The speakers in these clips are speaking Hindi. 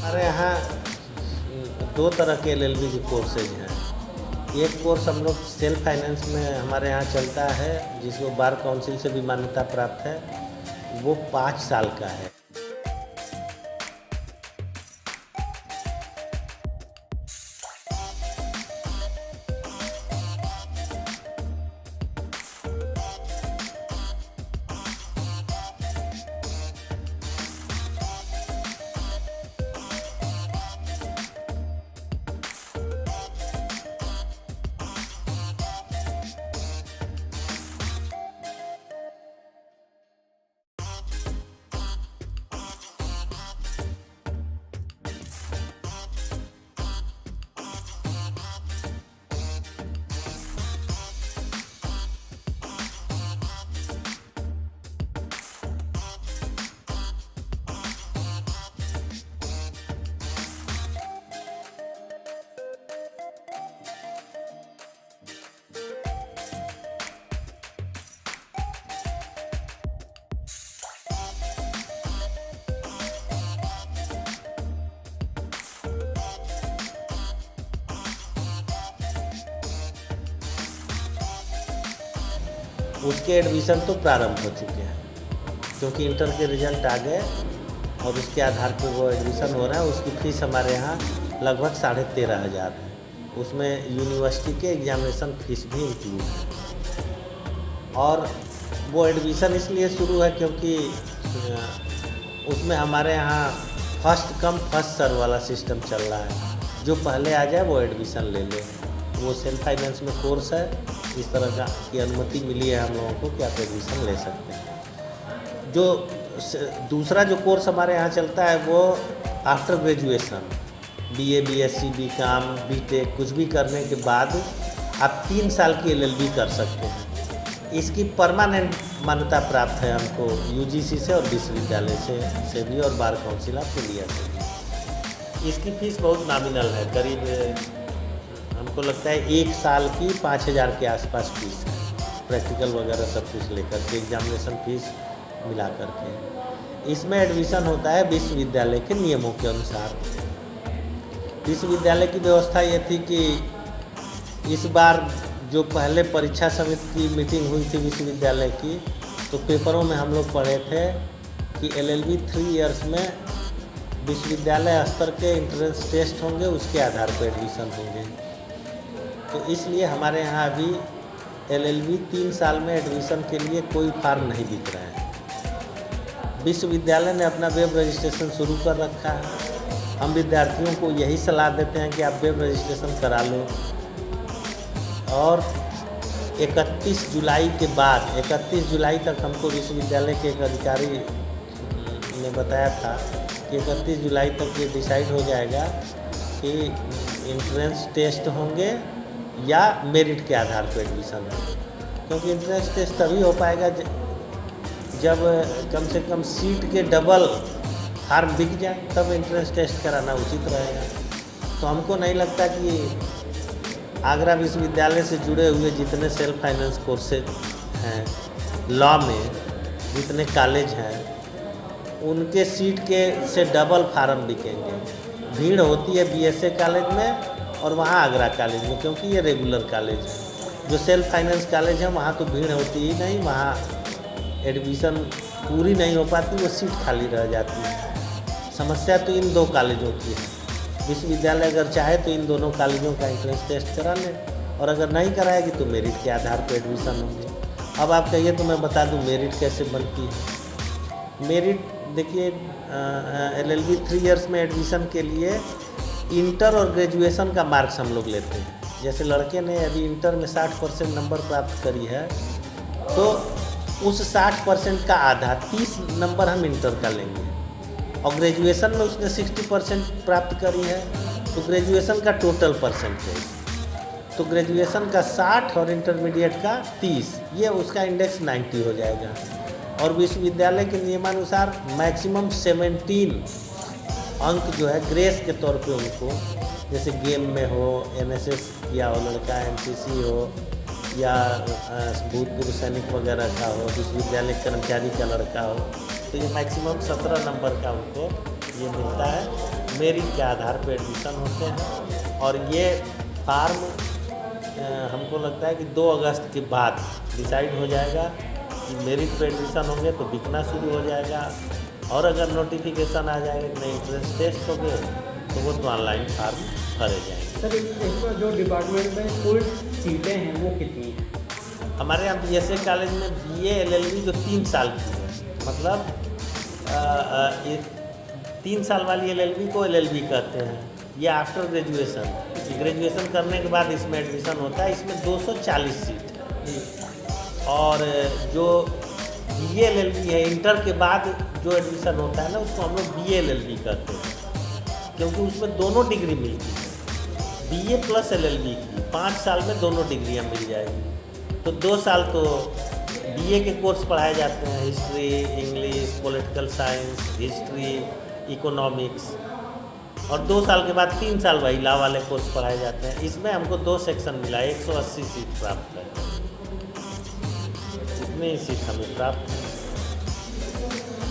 हमारे यहाँ दो तरह के एलएलबी के कोर्सेज हैं। एक कोर्स हम लोग सेल्फ फाइनेंस में हमारे यहाँ चलता है, जिसको बार काउंसिल से भी मान्यता प्राप्त है। वो 5 साल का है। उसके एडमिशन तो प्रारंभ हो चुके हैं, क्योंकि इंटर के रिजल्ट आ गए और उसके आधार पर वो एडमिशन हो रहा है। उसकी फ़ीस हमारे यहाँ लगभग 13,500 है। उसमें यूनिवर्सिटी के एग्जामिनेशन फ़ीस भी इंक्लूड है। और वो एडमिशन इसलिए शुरू है क्योंकि उसमें हमारे यहाँ फर्स्ट कम फर्स्ट सर्व वाला सिस्टम चल रहा है। जो पहले आ जाए वो एडमिशन ले ले। वो सेल्फ फाइनेंस में कोर्स है, इस तरह का की अनुमति मिली है हम लोगों को कि आप एडमिशन ले सकते हैं। जो दूसरा जो कोर्स हमारे यहाँ चलता है वो after graduation BA, BSc, BCom, BTech कुछ भी करने के बाद आप 3 साल की एलएलबी कर सकते हैं। इसकी परमानेंट मान्यता प्राप्त है हमको यूजीसी से और विश्वविद्यालय से भी और बार काउंसिल ऑफ इंडिया से भी। इसकी फ़ीस बहुत नॉमिनल है, करीब हमको लगता है 1 साल की 5,000 के आसपास फीस है, प्रैक्टिकल वगैरह सब कुछ लेकर के, एग्जामिनेशन फीस मिला करके। इसमें एडमिशन होता है विश्वविद्यालय के नियमों के अनुसार। विश्वविद्यालय की व्यवस्था ये थी कि इस बार जो पहले परीक्षा समिति की मीटिंग हुई थी विश्वविद्यालय की, तो पेपरों में हम लोग पढ़े थे कि एलएलबी 3 इयर्स में विश्वविद्यालय स्तर के एंट्रेंस टेस्ट होंगे, उसके आधार पर एडमिशन होंगे। तो इसलिए हमारे यहाँ अभी एलएलबी 3 साल में एडमिशन के लिए कोई फॉर्म नहीं बिक रहा है। विश्वविद्यालय ने अपना वेब रजिस्ट्रेशन शुरू कर रखा है। हम विद्यार्थियों को यही सलाह देते हैं कि आप वेब रजिस्ट्रेशन करा लो। और 31 जुलाई के बाद 31 जुलाई तक हमको विश्वविद्यालय के एक अधिकारी ने बताया था कि 31 जुलाई तक ये डिसाइड हो जाएगा कि एंट्रेंस टेस्ट होंगे या मेरिट के आधार पर एडमिशन हो। क्योंकि एंट्रेंस टेस्ट तभी हो पाएगा जब कम से कम सीट के डबल फॉर्म बिक जाए, तब एंट्रेंस टेस्ट कराना उचित रहेगा। तो हमको नहीं लगता कि आगरा विश्वविद्यालय से जुड़े हुए जितने सेल्फ फाइनेंस कोर्सेज हैं, लॉ में जितने कॉलेज हैं, उनके सीट के से डबल फार्म बिकेंगे। भीड़ होती है बीएसए कॉलेज में और वहाँ आगरा कॉलेज में, क्योंकि ये रेगुलर कॉलेज है। जो सेल्फ फाइनेंस कॉलेज है वहाँ तो भीड़ होती ही नहीं, वहाँ एडमिशन पूरी नहीं हो पाती, वो सीट खाली रह जाती है। समस्या तो इन 2 कॉलेजों की है। विश्वविद्यालय अगर चाहे तो इन दोनों कॉलेजों का एंट्रेंस टेस्ट करा ले, और अगर नहीं कराएगी तो मेरिट के आधार पर एडमिशन होंगे। अब आप कहिए तो मैं बता दूं मेरिट कैसे बनती है। मेरिट देखिए, एलएलबी 3 इयर्स में एडमिशन के लिए इंटर और ग्रेजुएशन का मार्क्स हम लोग लेते हैं। जैसे लड़के ने यदि इंटर में 60% नंबर प्राप्त करी है, तो उस 60% का आधा 30 नंबर हम इंटर का लेंगे। और ग्रेजुएशन में उसने 60% प्राप्त करी है, तो ग्रेजुएशन का टोटल परसेंटेज, तो ग्रेजुएशन का 60 और इंटरमीडिएट का 30, ये उसका इंडेक्स 90 हो जाएगा। और विश्वविद्यालय के नियमानुसार मैक्सिमम 17 अंक जो है ग्रेस के तौर पे उनको, जैसे गेम में हो, एनएसएस किया हो लड़का, एनसीसी हो, या भूतपूर्व सैनिक वगैरह का हो, विश्वविद्यालय कर्मचारी का लड़का हो, तो ये मैक्सिमम 17 नंबर का उनको ये मिलता है मेरिट के आधार पर एडमिशन होते हैं। और ये फार्म हमको लगता है कि 2 अगस्त के बाद डिसाइड हो जाएगा कि मेरिट पे एडमिशन होंगे तो बिकना शुरू हो जाएगा, और अगर नोटिफिकेशन आ जाएगा कि नहीं एंट्रेंस टेस्ट हो गए तो वो तो ऑनलाइन फार्म भरे जाएंगे। सर इस जो डिपार्टमेंट में कुल सीटें हैं वो कितनी हैं? हमारे यहाँ BSA कॉलेज में BA LLB जो 3 साल की है, मतलब 3 साल वाली LLB को LLB कहते हैं। ये आफ्टर ग्रेजुएशन करने के बाद इसमें एडमिशन होता है। इसमें 240 सीट है। और जो BA LLB है, इंटर के बाद जो एडमिशन होता है ना, उसको हम लोग BA LLB कहते हैं, क्योंकि उसमें दोनों डिग्री मिलती है, BA प्लस LLB की 5 साल में दोनों डिग्रियां मिल जाएगी। तो 2 साल तो BA के कोर्स पढ़ाए जाते हैं, history, English, political science, history, economics, और 2 साल के बाद 3 साल वही लॉ वाले कोर्स पढ़ाए जाते हैं। इसमें हमको 2 सेक्शन मिला, 180 सीट प्राप्त है। इतनी ही सीट हमें प्राप्त है।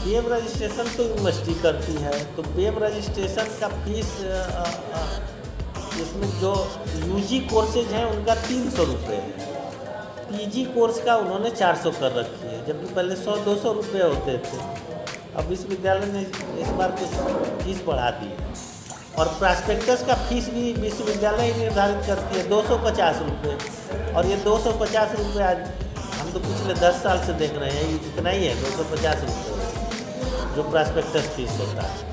BM रजिस्ट्रेशन तो यूनिवर्सिटी करती है, तो BM रजिस्ट्रेशन का फीस इसमें जो UG कोर्सेज हैं उनका 300 रुपये है। PG कोर्स का उन्होंने 400 कर रखी है, जबकि पहले 100-200 रुपये होते थे। अब विश्वविद्यालय ने इस बार कुछ फीस बढ़ा दी है। और प्रॉस्पेक्टस का फीस भी विश्वविद्यालय ही निर्धारित करती है, 250 रुपये। और ये 250 रुपये आज हम तो पिछले 10 साल से देख रहे हैं, इतना ही है, 250 रुपये जो प्रॉस्पेक्टस फीस होता है।